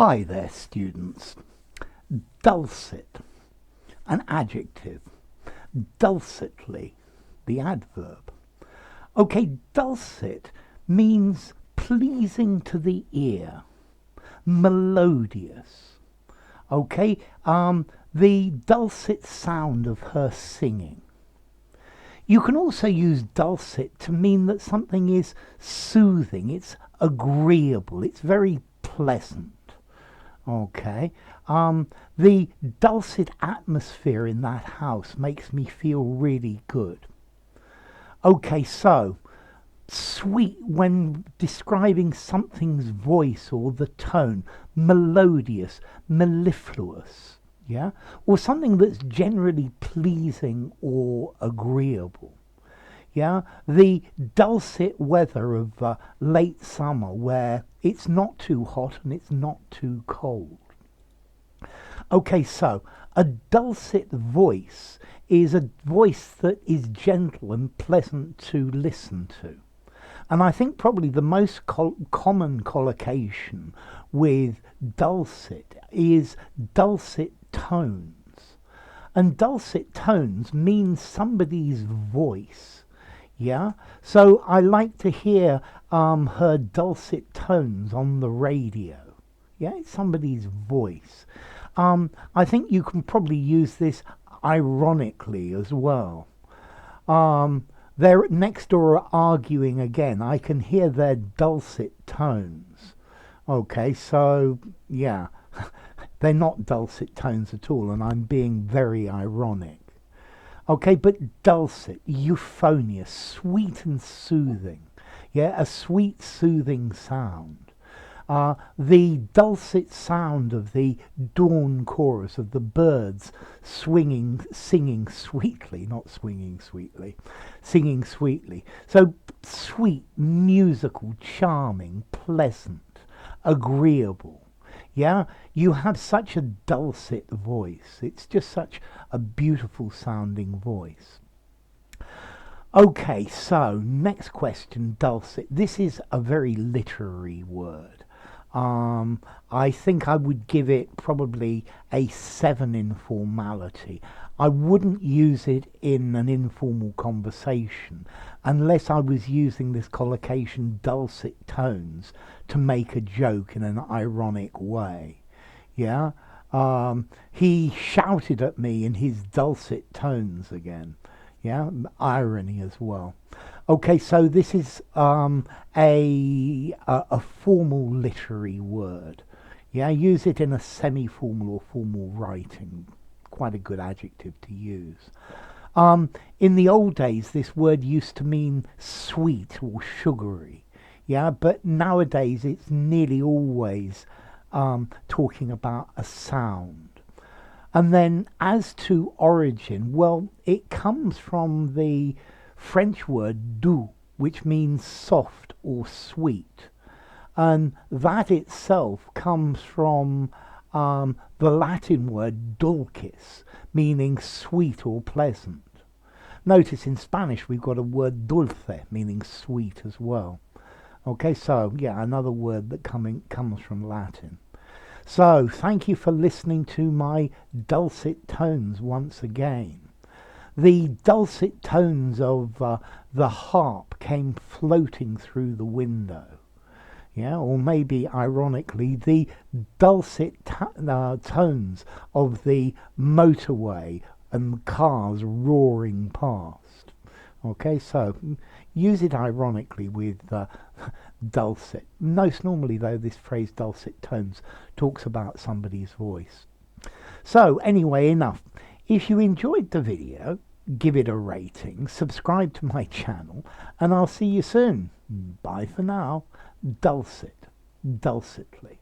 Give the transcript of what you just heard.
Hi there, students. Dulcet, an adjective. Dulcetly, the adverb. Okay, dulcet means pleasing to the ear, melodious. Okay, the dulcet sound of her singing. You can also use dulcet to mean that something is soothing, it's agreeable, it's very pleasant. Okay, the dulcet atmosphere in that house makes me feel really good. Okay, so sweet when describing something's voice or the tone, melodious, mellifluous, yeah, or something that's generally pleasing or agreeable. Yeah, the dulcet weather of late summer where it's not too hot and it's not too cold. Okay, so a dulcet voice is a voice that is gentle and pleasant to listen to. And I think probably the most common collocation with dulcet is dulcet tones. And dulcet tones means somebody's voice. Yeah, so I like to hear her dulcet tones on the radio. Yeah, it's somebody's voice. I think you can probably use this ironically as well. They're next door arguing again. I can hear their dulcet tones. Okay, so yeah, they're not dulcet tones at all, and I'm being very ironic. Okay, but dulcet, euphonious, sweet and soothing. Yeah, a sweet, soothing sound. The dulcet sound of the dawn chorus of the birds swinging, singing sweetly, not swinging sweetly, singing sweetly. So sweet, musical, charming, pleasant, agreeable. Yeah, you have such a dulcet voice. It's just such a beautiful sounding voice. Okay, so next question, dulcet. This is a very literary word. I think I would give it probably a 7 in formality. I wouldn't use it in an informal conversation unless I was using this collocation dulcet tones to make a joke in an ironic way. Yeah, he shouted at me in his dulcet tones again. Yeah, irony as well. Okay, so this is a formal literary word. Yeah, use it in a semi-formal or formal writing. Quite a good adjective to use. In the old days, this word used to mean sweet or sugary. Yeah, but nowadays it's nearly always talking about a sound. And then as to origin, well, it comes from the French word doux, which means soft or sweet. And that itself comes from the Latin word dulcis, meaning sweet or pleasant. Notice in Spanish we've got a word dulce, meaning sweet as well. Okay, so yeah, another word that comes from Latin. So thank you for listening to my dulcet tones once again. The dulcet tones of the harp came floating through the window. Yeah, or maybe ironically, the dulcet tones of the motorway and cars roaring past. Okay, so use it ironically with dulcet. Most normally, though, this phrase dulcet tones talks about somebody's voice. So anyway, enough. If you enjoyed the video, give it a rating, subscribe to my channel, and I'll see you soon. Bye for now. Dulcet, dulcetly.